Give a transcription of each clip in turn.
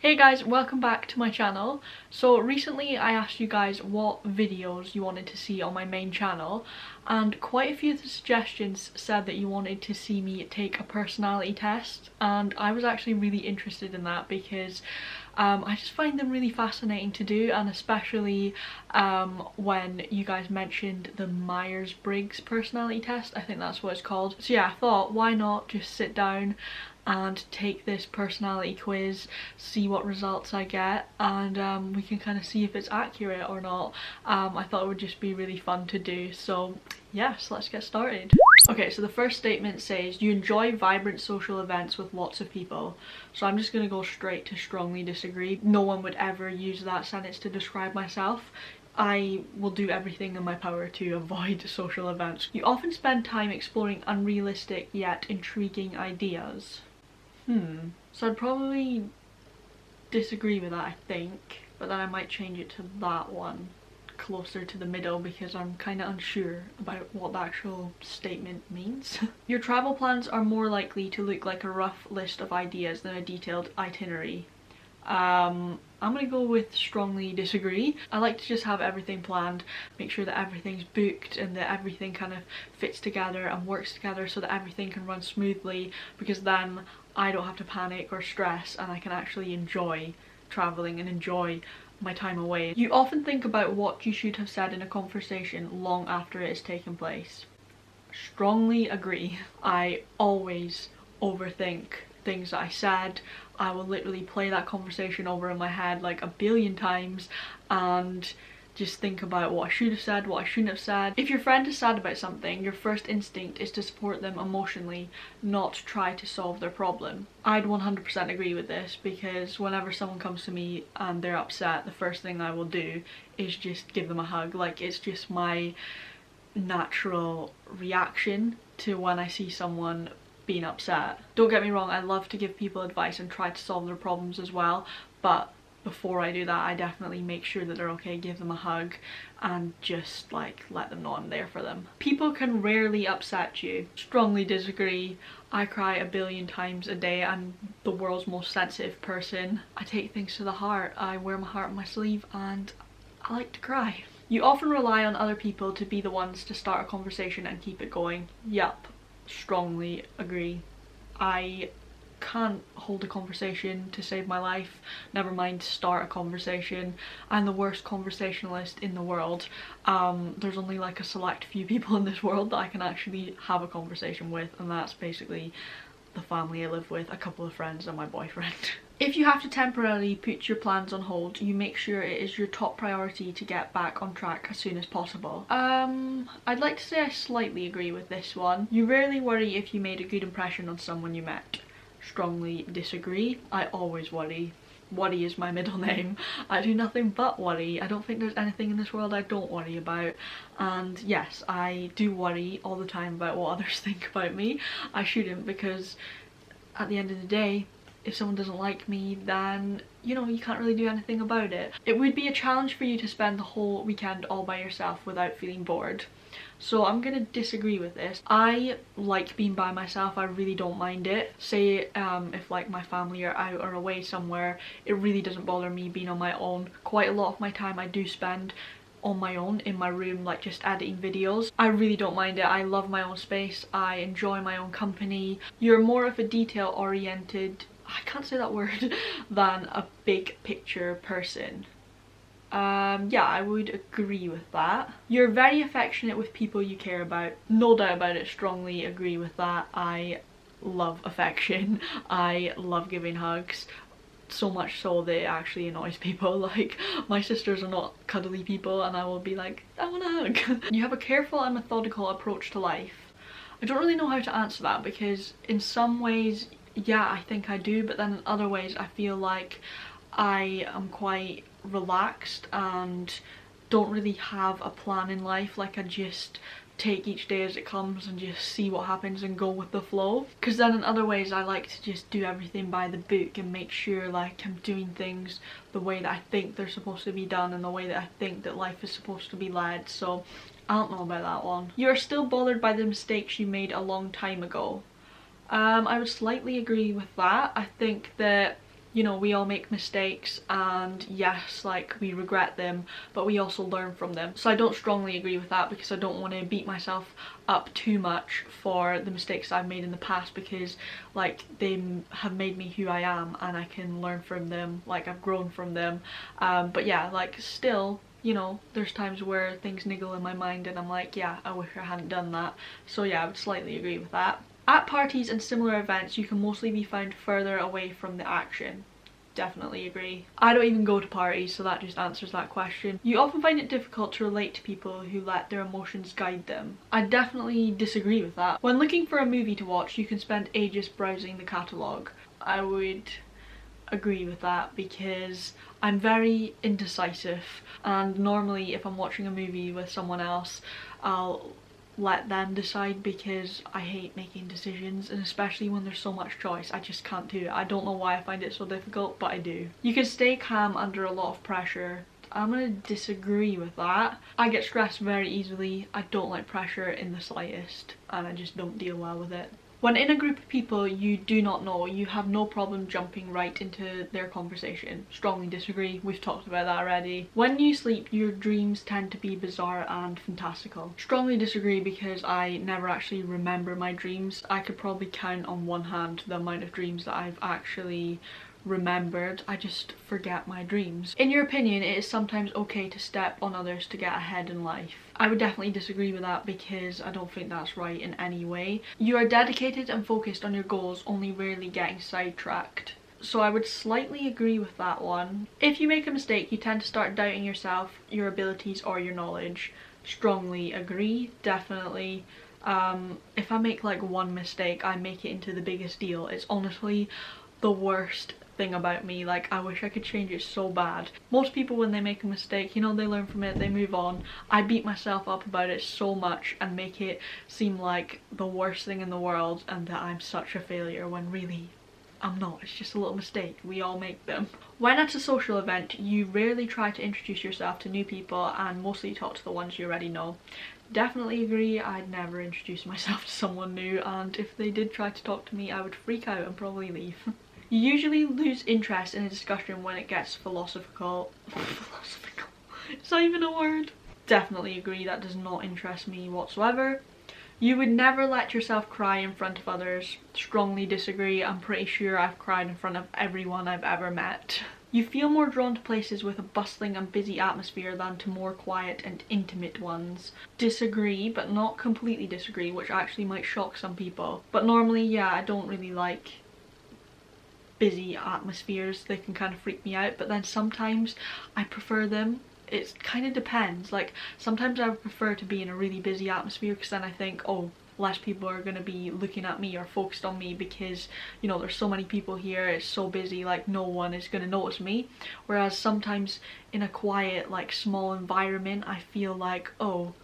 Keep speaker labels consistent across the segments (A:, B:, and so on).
A: Hey guys, welcome back to my channel. So recently I asked you guys what videos you wanted to see on my main channel, and quite a few of the suggestions said that you wanted to see me take a personality test, and I was actually really interested in that because I just find them really fascinating to do, and especially when you guys mentioned the Myers-Briggs personality test. I think that's what it's called. So yeah, I thought why not just sit down and take this personality quiz, see what results I get, and we can kind of see if it's accurate or not. I thought it would just be really fun to do, so yes, let's get started. Okay, so the first statement says you enjoy vibrant social events with lots of people. So I'm just gonna go straight to strongly disagree. No one would ever use that sentence to describe myself. I will do everything in my power to avoid social events. You often spend time exploring unrealistic yet intriguing ideas. So I'd probably disagree with that, I think, but then I might change it to that one, closer to the middle, because I'm kind of unsure about what the actual statement means. Your travel plans are more likely to look like a rough list of ideas than a detailed itinerary. I'm gonna go with strongly disagree. I like to just have everything planned, make sure that everything's booked and that everything kind of fits together and works together so that everything can run smoothly, because then I don't have to panic or stress and I can actually enjoy traveling and enjoy my time away. You often think about what you should have said in a conversation long after it has taken place. Strongly agree. I always overthink things that I said. I will literally play that conversation over in my head like a billion times and just think about what I should have said, what I shouldn't have said. If your friend is sad about something, your first instinct is to support them emotionally, not try to solve their problem. I'd 100% agree with this, because whenever someone comes to me and they're upset, the first thing I will do is just give them a hug. Like, it's just my natural reaction to when I see someone being upset. Don't get me wrong, I love to give people advice and try to solve their problems as well, but before I do that I definitely make sure that they're okay, give them a hug and just like let them know I'm there for them. People can rarely upset you. Strongly disagree. I cry a billion times a day. I'm the world's most sensitive person. I take things to the heart. I wear my heart on my sleeve and I like to cry. You often rely on other people to be the ones to start a conversation and keep it going. Yup. Strongly agree. I can't hold a conversation to save my life, never mind start a conversation. I'm the worst conversationalist in the world. There's only like a select few people in this world that I can actually have a conversation with, and that's basically the family I live with, a couple of friends and my boyfriend. If you have to temporarily put your plans on hold, you make sure it is your top priority to get back on track as soon as possible. I'd like to say I slightly agree with this one. You rarely worry if you made a good impression on someone you met. Strongly disagree. I always worry. Worry is my middle name. I do nothing but worry. I don't think there's anything in this world I don't worry about. And yes, I do worry all the time about what others think about me. I shouldn't, because at the end of the day, if someone doesn't like me, then, you know, you can't really do anything about it. It would be a challenge for you to spend the whole weekend all by yourself without feeling bored. So I'm gonna disagree with this. I like being by myself. I really don't mind it. Say if like my family are out or away somewhere, it really doesn't bother me being on my own. Quite a lot of my time I do spend on my own in my room, like just editing videos. I really don't mind it. I love my own space. I enjoy my own company. You're more of a detail oriented, I can't say that word, than a big picture person. Yeah, I would agree with that. You're very affectionate with people you care about. No doubt about it, strongly agree with that. I love affection. I love giving hugs. So much so that it actually annoys people. Like, my sisters are not cuddly people and I will be like, I want a hug. You have a careful and methodical approach to life. I don't really know how to answer that, because in some ways, yeah, I think I do, but then in other ways I feel like I am quite relaxed and don't really have a plan in life. Like, I just take each day as it comes and just see what happens and go with the flow. Because then in other ways I like to just do everything by the book and make sure like I'm doing things the way that I think they're supposed to be done and the way that I think that life is supposed to be led. So I don't know about that one. You're still bothered by the mistakes you made a long time ago. I would slightly agree with that. I think that you know, we all make mistakes, and yes, like we regret them, but we also learn from them. So I don't strongly agree with that, because I don't want to beat myself up too much for the mistakes I've made in the past, because like they have made me who I am and I can learn from them, like I've grown from them. But yeah, like still, you know, there's times where things niggle in my mind and I'm like, yeah, I wish I hadn't done that. So yeah, I would slightly agree with that. At parties and similar events, you can mostly be found further away from the action. Definitely agree. I don't even go to parties, so that just answers that question. You often find it difficult to relate to people who let their emotions guide them. I definitely disagree with that. When looking for a movie to watch, you can spend ages browsing the catalogue. I would agree with that, because I'm very indecisive, and normally if I'm watching a movie with someone else, I'll let them decide, because I hate making decisions, and especially when there's so much choice, I just can't do it. I don't know why I find it so difficult, but I do. You can stay calm under a lot of pressure. I'm gonna disagree with that. I get stressed very easily. I don't like pressure in the slightest, and I just don't deal well with it. When in a group of people you do not know, you have no problem jumping right into their conversation. Strongly disagree, we've talked about that already. When you sleep, your dreams tend to be bizarre and fantastical. Strongly disagree, because I never actually remember my dreams. I could probably count on one hand the amount of dreams that I've actually remembered. I just forget my dreams. In your opinion, it is sometimes okay to step on others to get ahead in life. I would definitely disagree with that, because I don't think that's right in any way. You are dedicated and focused on your goals, only rarely getting sidetracked. So I would slightly agree with that one. If you make a mistake, you tend to start doubting yourself, your abilities, or your knowledge. Strongly agree, definitely. If I make like one mistake, I make it into the biggest deal. It's honestly the worst thing about me. Like, I wish I could change it so bad. Most people, when they make a mistake, you know, they learn from it, they move on. I beat myself up about it so much and make it seem like the worst thing in the world and that I'm such a failure, when really I'm not. It's just a little mistake. We all make them. When at a social event, you rarely try to introduce yourself to new people and mostly talk to the ones you already know. Definitely agree. I'd never introduce myself to someone new, and if they did try to talk to me, I would freak out and probably leave. You usually lose interest in a discussion when it gets philosophical. It's not even a word. Definitely agree, that does not interest me whatsoever. You would never let yourself cry in front of others. Strongly disagree. I'm pretty sure I've cried in front of everyone I've ever met. You feel more drawn to places with a bustling and busy atmosphere than to more quiet and intimate ones. Disagree, but not completely disagree, which actually might shock some people. But normally, yeah, I don't really like busy atmospheres. They can kind of freak me out, but then sometimes I prefer them. It kind of depends. Like, sometimes I would prefer to be in a really busy atmosphere, because then I think, oh, less people are going to be looking at me or focused on me, because, you know, there's so many people here, it's so busy, like no one is going to notice me. Whereas sometimes in a quiet, like small environment, I feel like, oh,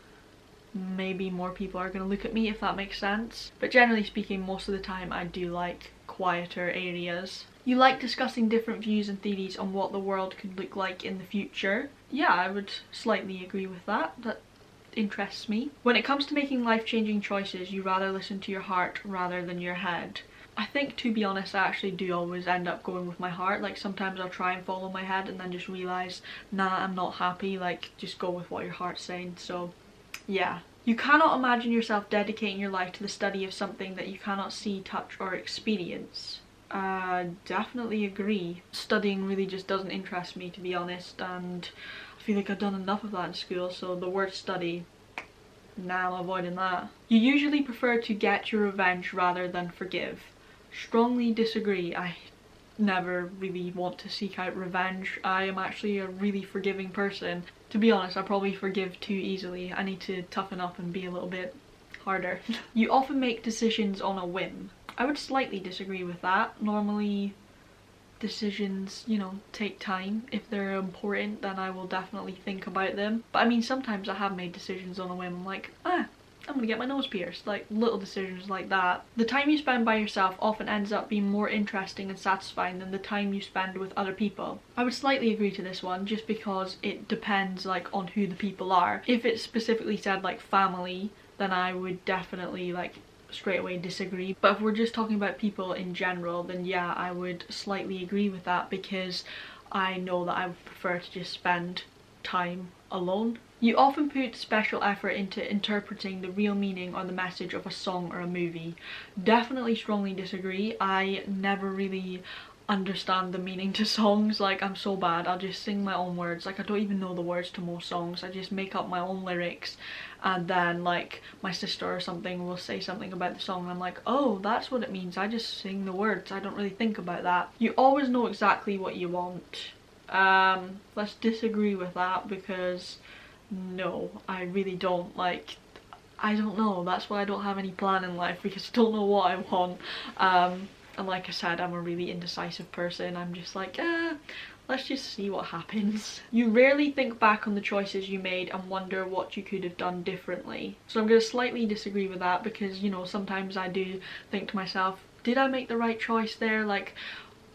A: maybe more people are going to look at me, if that makes sense. But generally speaking, most of the time I do like quieter areas. You like discussing different views and theories on what the world could look like in the future. Yeah, I would slightly agree with that. That interests me. When it comes to making life-changing choices, you rather listen to your heart rather than your head. I think, to be honest, I actually do always end up going with my heart. Like, sometimes I'll try and follow my head and then just realise, nah, I'm not happy. Like, just go with what your heart's saying. So yeah. You cannot imagine yourself dedicating your life to the study of something that you cannot see, touch, or experience. Definitely agree. Studying really just doesn't interest me, to be honest, and I feel like I've done enough of that in school, so the word study, nah, I'm avoiding that. You usually prefer to get your revenge rather than forgive. Strongly disagree. I never really want to seek out revenge. I am actually a really forgiving person. To be honest, I probably forgive too easily. I need to toughen up and be a little bit harder. You often make decisions on a whim. I would slightly disagree with that. Normally decisions, you know, take time. If they're important, then I will definitely think about them. But I mean, sometimes I have made decisions on a whim. I'm like, I'm gonna get my nose pierced. Like, little decisions like that. The time you spend by yourself often ends up being more interesting and satisfying than the time you spend with other people. I would slightly agree to this one, just because it depends, like, on who the people are. If it specifically said, like, family, then I would definitely, like, straight away disagree. But if we're just talking about people in general, then yeah, I would slightly agree with that, because I know that I would prefer to just spend time alone. You often put special effort into interpreting the real meaning or the message of a song or a movie. Definitely strongly disagree. I never really understand the meaning to songs. Like, I'm so bad. I'll just sing my own words. Like, I don't even know the words to most songs. I just make up my own lyrics, and then like my sister or something will say something about the song and I'm like, oh, that's what it means. I just sing the words. I don't really think about that. You always know exactly what you want. Let's disagree with that, because no, I really don't. Like, I don't know. That's why I don't have any plan in life, because I don't know what I want. And like I said, I'm a really indecisive person. I'm just like, let's just see what happens. You rarely think back on the choices you made and wonder what you could have done differently. So I'm going to slightly disagree with that, because, you know, sometimes I do think to myself, did I make the right choice there? Like,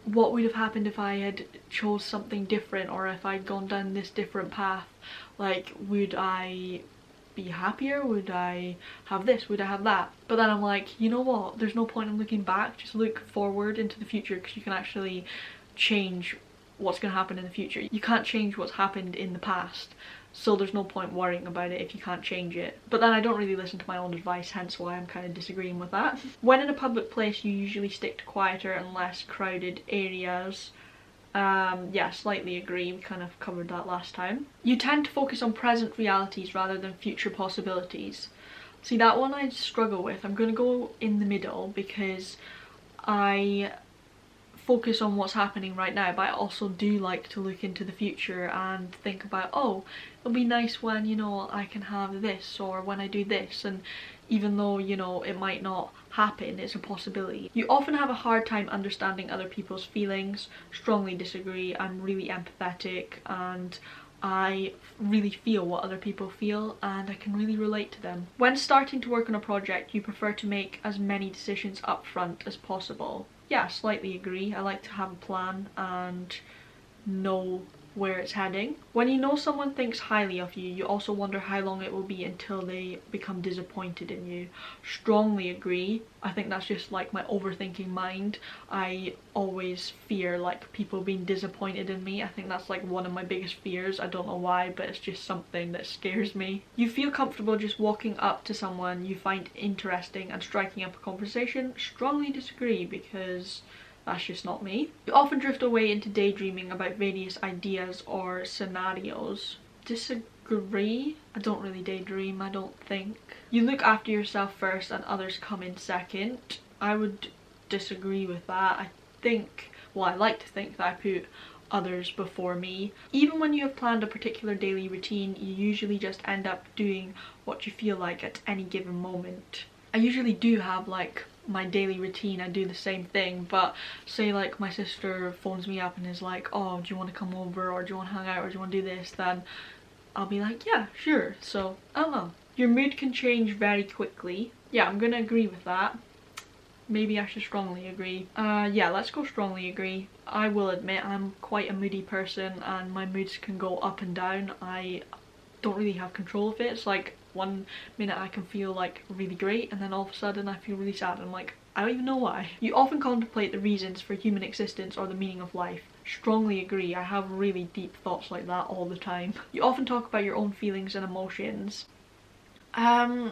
A: what would have happened if I had chose something different, or if I'd gone down this different path? Like, would I be happier? Would I have this? Would I have that? But then I'm like, you know what? There's no point in looking back. Just look forward into the future, because you can actually change what's going to happen in the future. You can't change what's happened in the past, so there's no point worrying about it if you can't change it. But then I don't really listen to my own advice, hence why I'm kind of disagreeing with that. When in a public place, you usually stick to quieter and less crowded areas. Yeah, slightly agree. We kind of covered that last time. You tend to focus on present realities rather than future possibilities. See, that one I struggle with. I'm going to go in the middle, because I focus on what's happening right now, but I also do like to look into the future and think about, oh, it'll be nice when, you know, I can have this, or when I do this. And even though, you know, it might not happen, it's a possibility. You often have a hard time understanding other people's feelings. Strongly disagree. I'm really empathetic, and I really feel what other people feel, and I can really relate to them. When starting to work on a project, you prefer to make as many decisions up front as possible. Yeah, slightly agree. I like to have a plan and know where it's heading. When you know someone thinks highly of you, you also wonder how long it will be until they become disappointed in you. Strongly agree. I think that's just like my overthinking mind. I always fear like people being disappointed in me. I think that's like one of my biggest fears. I don't know why, but it's just something that scares me. You feel comfortable just walking up to someone you find interesting and striking up a conversation. Strongly disagree, because that's just not me. You often drift away into daydreaming about various ideas or scenarios. Disagree. I don't really daydream, I don't think. You look after yourself first and others come in second. I would disagree with that. I think, well, I like to think that I put others before me. Even when you have planned a particular daily routine, you usually just end up doing what you feel like at any given moment. I usually do have like my daily routine. I do the same thing, but say like my sister phones me up and is like, oh, do you want to come over, or do you want to hang out, or do you want to do this, then I'll be like, yeah, sure. So I don't know. Your mood can change very quickly. Yeah, I'm gonna agree with that. Maybe I should strongly agree. Yeah, let's go strongly agree. I will admit I'm quite a moody person, and my moods can go up and down. I don't really have control of it. It's like one minute I can feel like really great, and then all of a sudden I feel really sad, and I'm like, I don't even know why. You often contemplate the reasons for human existence or the meaning of life. Strongly agree. I have really deep thoughts like that all the time. You often talk about your own feelings and emotions.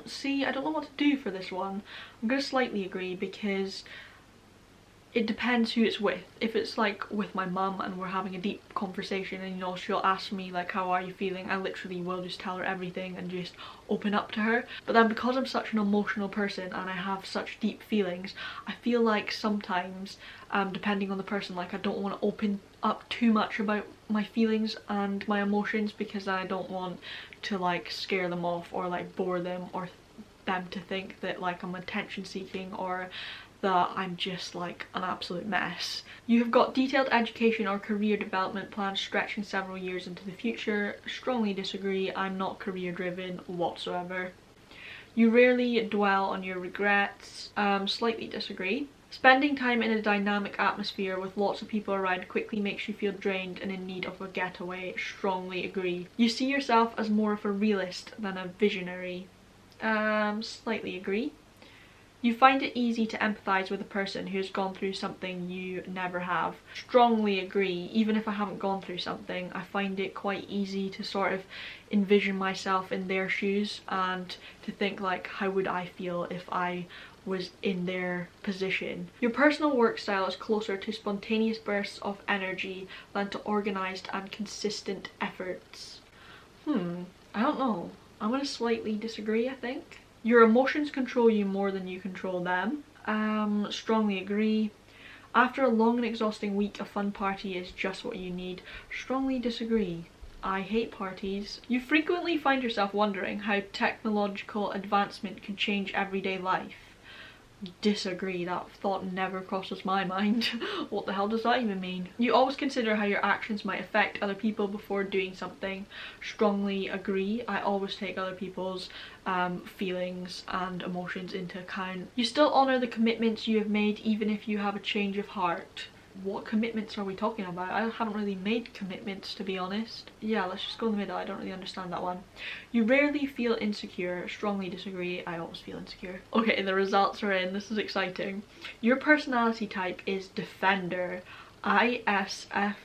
A: See, I don't know what to do for this one. I'm gonna slightly agree, because it depends who it's with. If it's like with my mum and we're having a deep conversation, and you know, she'll ask me like, how are you feeling, I literally will just tell her everything and just open up to her. But then because I'm such an emotional person and I have such deep feelings, I feel like sometimes, depending on the person, like I don't want to open up too much about my feelings and my emotions, because I don't want to like scare them off, or like bore them, or them to think that like I'm attention seeking, or that I'm just like an absolute mess. You have got detailed education or career development plans stretching several years into the future. Strongly disagree. I'm not career driven whatsoever. You rarely dwell on your regrets. Slightly disagree. Spending time in a dynamic atmosphere with lots of people around quickly makes you feel drained and in need of a getaway. Strongly agree. You see yourself as more of a realist than a visionary. Slightly agree. You find it easy to empathise with a person who has gone through something you never have. Strongly agree. Even if I haven't gone through something, I find it quite easy to sort of envision myself in their shoes and to think like, how would I feel if I was in their position. Your personal work style is closer to spontaneous bursts of energy than to organised and consistent efforts. I don't know. I'm gonna slightly disagree, I think. Your emotions control you more than you control them. Strongly agree. After a long and exhausting week, a fun party is just what you need. Strongly disagree. I hate parties. You frequently find yourself wondering how technological advancement could change everyday life. Disagree. That thought never crosses my mind. What the hell does that even mean? You always consider how your actions might affect other people before doing something. Strongly agree. I always take other people's feelings and emotions into account. You still honour the commitments you have made even if you have a change of heart. What commitments are we talking about? I haven't really made commitments, to be honest. Yeah, let's just go in the middle. I don't really understand that one. You rarely feel insecure. Strongly disagree. I always feel insecure. Okay, the results are in. This is exciting. Your personality type is Defender. ISFJT.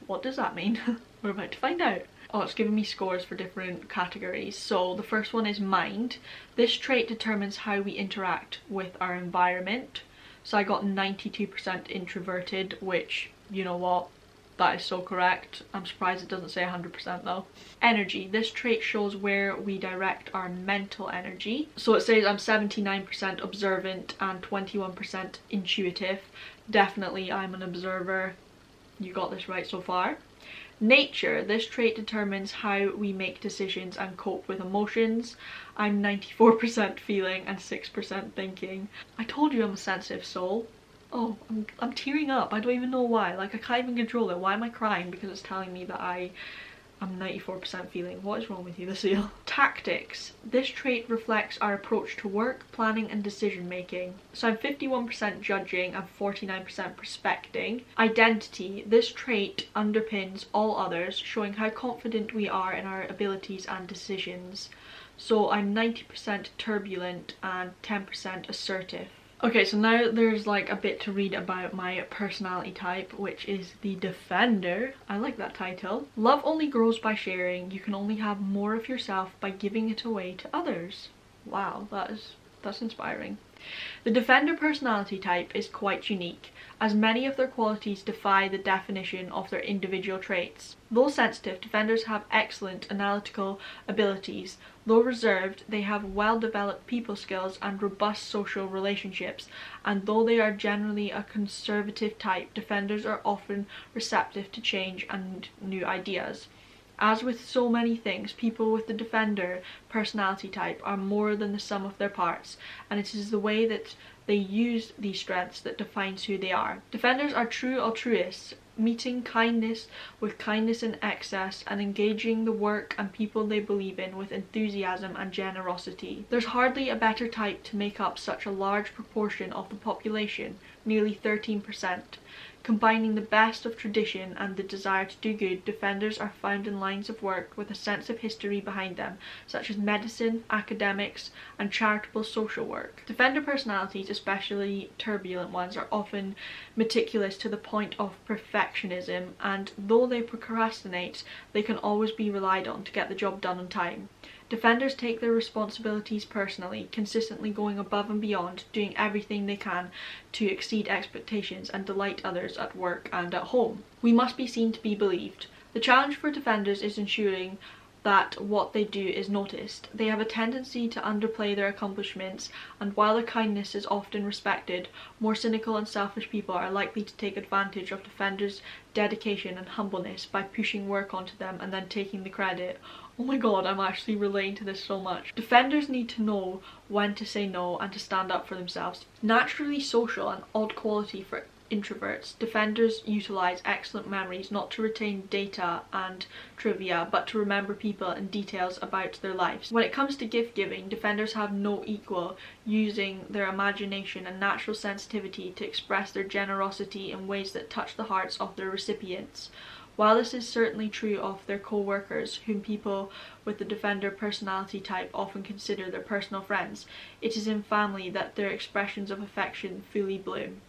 A: What does that mean? We're about to find out. Oh, it's giving me scores for different categories. So the first one is Mind. This trait determines how we interact with our environment. So I got 92% introverted, which, you know what, that is so correct. I'm surprised it doesn't say 100% though. Energy. This trait shows where we direct our mental energy. So it says I'm 79% observant and 21% intuitive. Definitely I'm an observer. You got this right so far. Nature. This trait determines how we make decisions and cope with emotions. I'm 94% feeling and 6% thinking. I told you I'm a sensitive soul. Oh, I'm tearing up. I don't even know why. Like, I can't even control it. Why am I crying? Because it's telling me that I'm 94% feeling. What is wrong with you, Lucille? Tactics. This trait reflects our approach to work, planning and decision making. So I'm 51% judging and 49% prospecting. Identity. This trait underpins all others, showing how confident we are in our abilities and decisions. So I'm 90% turbulent and 10% assertive. Okay, so now there's like a bit to read about my personality type, which is the Defender. I like that title. Love only grows by sharing. You can only have more of yourself by giving it away to others. Wow, that's inspiring. The Defender personality type is quite unique, as many of their qualities defy the definition of their individual traits. Though sensitive, Defenders have excellent analytical abilities. Though reserved, they have well-developed people skills and robust social relationships, and though they are generally a conservative type, Defenders are often receptive to change and new ideas. As with so many things, people with the Defender personality type are more than the sum of their parts, and it is the way that they use these strengths that defines who they are. Defenders are true altruists, meeting kindness with kindness in excess and engaging the work and people they believe in with enthusiasm and generosity. There's hardly a better type to make up such a large proportion of the population, nearly 13%. Combining the best of tradition and the desire to do good, Defenders are found in lines of work with a sense of history behind them, such as medicine, academics, and charitable social work. Defender personalities, especially turbulent ones, are often meticulous to the point of perfectionism, and though they procrastinate, they can always be relied on to get the job done on time. Defenders take their responsibilities personally, consistently going above and beyond, doing everything they can to exceed expectations and delight others at work and at home. We must be seen to be believed. The challenge for Defenders is ensuring that what they do is noticed. They have a tendency to underplay their accomplishments, and while their kindness is often respected, more cynical and selfish people are likely to take advantage of Defenders' dedication and humbleness by pushing work onto them and then taking the credit. Oh my god, I'm actually relating to this so much. Defenders need to know when to say no and to stand up for themselves. Naturally social, an odd quality for introverts, Defenders utilize excellent memories not to retain data and trivia, but to remember people and details about their lives. When it comes to gift giving, Defenders have no equal, using their imagination and natural sensitivity to express their generosity in ways that touch the hearts of their recipients. While this is certainly true of their co-workers, whom people with the defender personality type often consider their personal friends, it is in family that their expressions of affection fully bloom.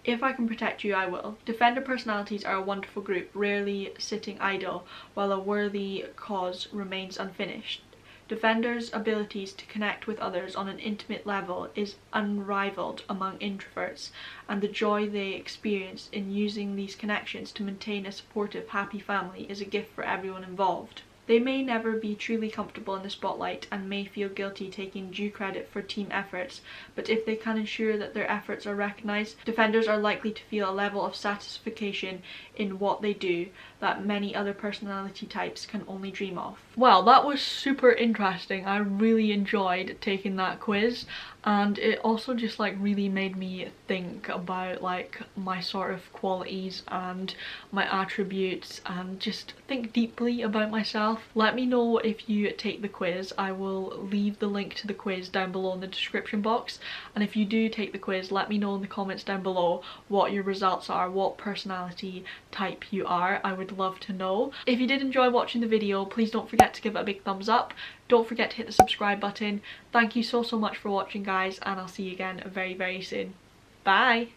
A: If I can protect you, I will. Defender personalities are a wonderful group, rarely sitting idle while a worthy cause remains unfinished. Defenders' abilities to connect with others on an intimate level is unrivaled among introverts, and the joy they experience in using these connections to maintain a supportive, happy family is a gift for everyone involved. They may never be truly comfortable in the spotlight and may feel guilty taking due credit for team efforts, but if they can ensure that their efforts are recognised, defenders are likely to feel a level of satisfaction in what they do that many other personality types can only dream of. Well, that was super interesting. I really enjoyed taking that quiz, and it also just like really made me think about like my sort of qualities and my attributes, and just think deeply about myself. Let me know if you take the quiz. I will leave the link to the quiz down below in the description box, and if you do take the quiz, let me know in the comments down below what your results are, what personality type you are. I would love to know. If you did enjoy watching the video, please don't forget to give it a big thumbs up. Don't forget to hit the subscribe button. Thank you so much for watching, guys, and I'll see you again very, very soon. Bye!